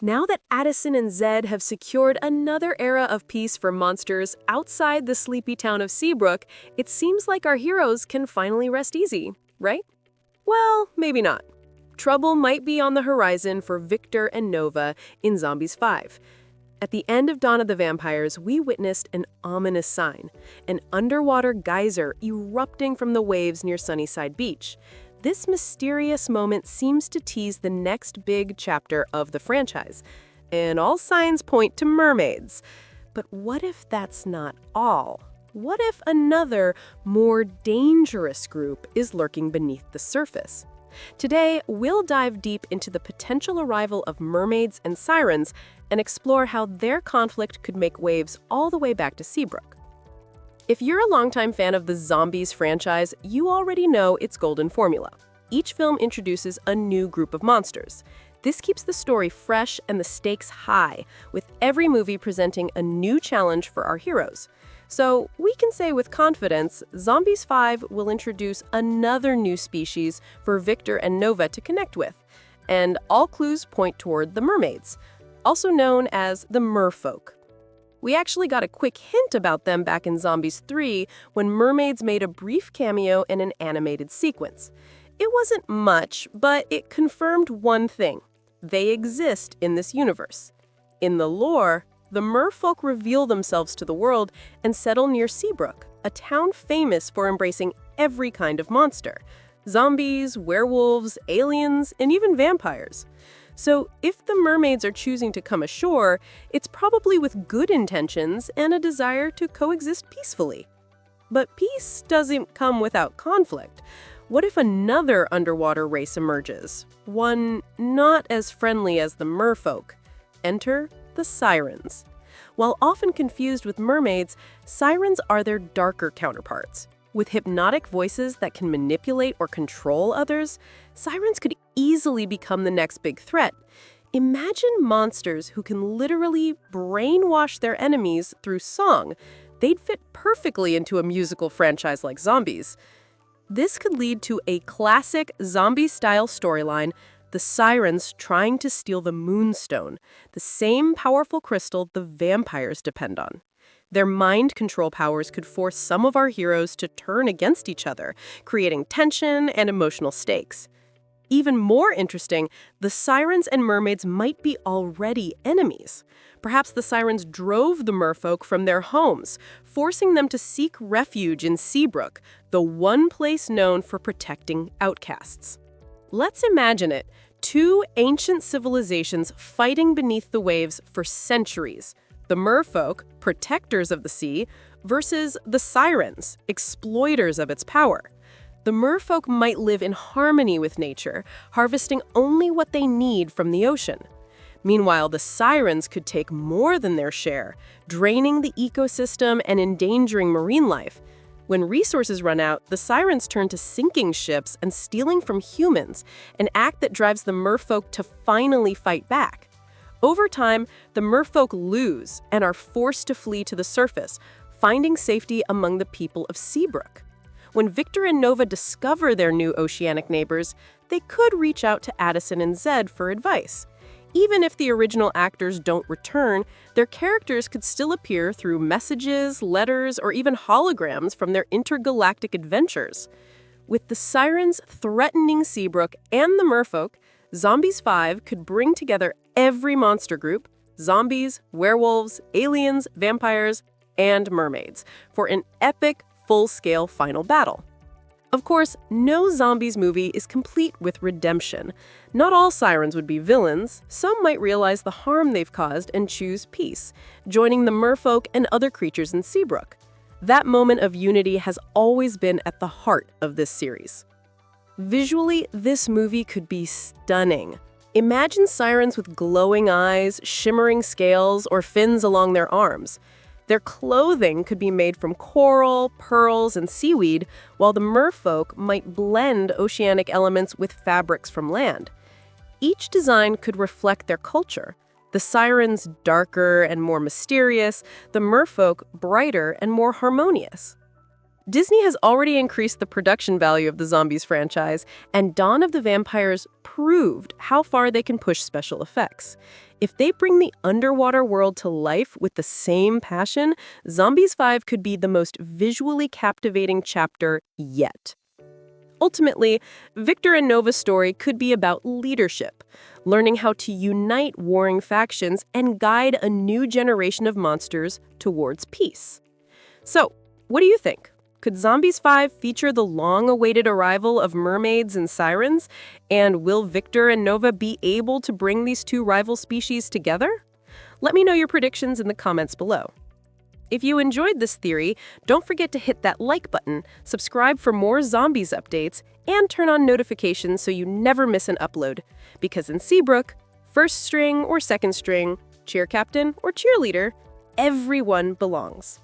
Now that Addison and Zed have secured another era of peace for monsters outside the sleepy town of Seabrook, it seems like our heroes can finally rest easy, right? Well, maybe not. Trouble might be on the horizon for Victor and Nova in Zombies 5. At the end of Dawn of the Vampires, we witnessed an ominous sign, an underwater geyser erupting from the waves near Sunnyside Beach. This mysterious moment seems to tease the next big chapter of the franchise, and all signs point to mermaids. But what if that's not all? What if another, more dangerous group is lurking beneath the surface? Today, we'll dive deep into the potential arrival of mermaids and sirens and explore how their conflict could make waves all the way back to Seabrook. If you're a longtime fan of the Zombies franchise, you already know its golden formula. Each film introduces a new group of monsters. This keeps the story fresh and the stakes high, with every movie presenting a new challenge for our heroes. So we can say with confidence, Zombies 5 will introduce another new species for Victor and Nova to connect with. And all clues point toward the mermaids, also known as the merfolk. We actually got a quick hint about them back in Zombies 3 when mermaids made a brief cameo in an animated sequence. It wasn't much, but it confirmed one thing. They exist in this universe. In the lore, the merfolk reveal themselves to the world and settle near Seabrook, a town famous for embracing every kind of monster. Zombies, werewolves, aliens, and even vampires. So if the mermaids are choosing to come ashore, it's probably with good intentions and a desire to coexist peacefully. But peace doesn't come without conflict. What if another underwater race emerges? One not as friendly as the merfolk. Enter the Sirens. While often confused with mermaids, sirens are their darker counterparts. With hypnotic voices that can manipulate or control others, sirens could easily become the next big threat. Imagine monsters who can literally brainwash their enemies through song. They'd fit perfectly into a musical franchise like Zombies. This could lead to a classic zombie-style storyline, the Sirens trying to steal the Moonstone, the same powerful crystal the vampires depend on. Their mind control powers could force some of our heroes to turn against each other, creating tension and emotional stakes. Even more interesting, the Sirens and mermaids might be already enemies. Perhaps the Sirens drove the merfolk from their homes, forcing them to seek refuge in Seabrook, the one place known for protecting outcasts. Let's imagine it, two ancient civilizations fighting beneath the waves for centuries. The merfolk, protectors of the sea, versus the Sirens, exploiters of its power. The merfolk might live in harmony with nature, harvesting only what they need from the ocean. Meanwhile, the Sirens could take more than their share, draining the ecosystem and endangering marine life. When resources run out, the Sirens turn to sinking ships and stealing from humans, an act that drives the merfolk to finally fight back. Over time, the merfolk lose and are forced to flee to the surface, finding safety among the people of Seabrook. When Victor and Nova discover their new oceanic neighbors, they could reach out to Addison and Zed for advice. Even if the original actors don't return, their characters could still appear through messages, letters, or even holograms from their intergalactic adventures. With the Sirens threatening Seabrook and the merfolk, Zombies 5 could bring together every monster group, zombies, werewolves, aliens, vampires, and mermaids, for an epic, full-scale final battle. Of course, no Zombies movie is complete with redemption. Not all Sirens would be villains. Some might realize the harm they've caused and choose peace, joining the merfolk and other creatures in Seabrook. That moment of unity has always been at the heart of this series. Visually, this movie could be stunning. Imagine sirens with glowing eyes, shimmering scales, or fins along their arms. Their clothing could be made from coral, pearls, and seaweed, while the merfolk might blend oceanic elements with fabrics from land. Each design could reflect their culture. The sirens darker and more mysterious, the merfolk brighter and more harmonious. Disney has already increased the production value of the Zombies franchise, and Dawn of the Vampires proved how far they can push special effects. If they bring the underwater world to life with the same passion, Zombies 5 could be the most visually captivating chapter yet. Ultimately, Victor and Nova's story could be about leadership, learning how to unite warring factions and guide a new generation of monsters towards peace. So, what do you think? Could Zombies 5 feature the long-awaited arrival of mermaids and sirens? And will Victor and Nova be able to bring these two rival species together? Let me know your predictions in the comments below. If you enjoyed this theory, don't forget to hit that like button, subscribe for more Zombies updates, and turn on notifications so you never miss an upload. Because in Seabrook, first string or second string, cheer captain or cheerleader, everyone belongs.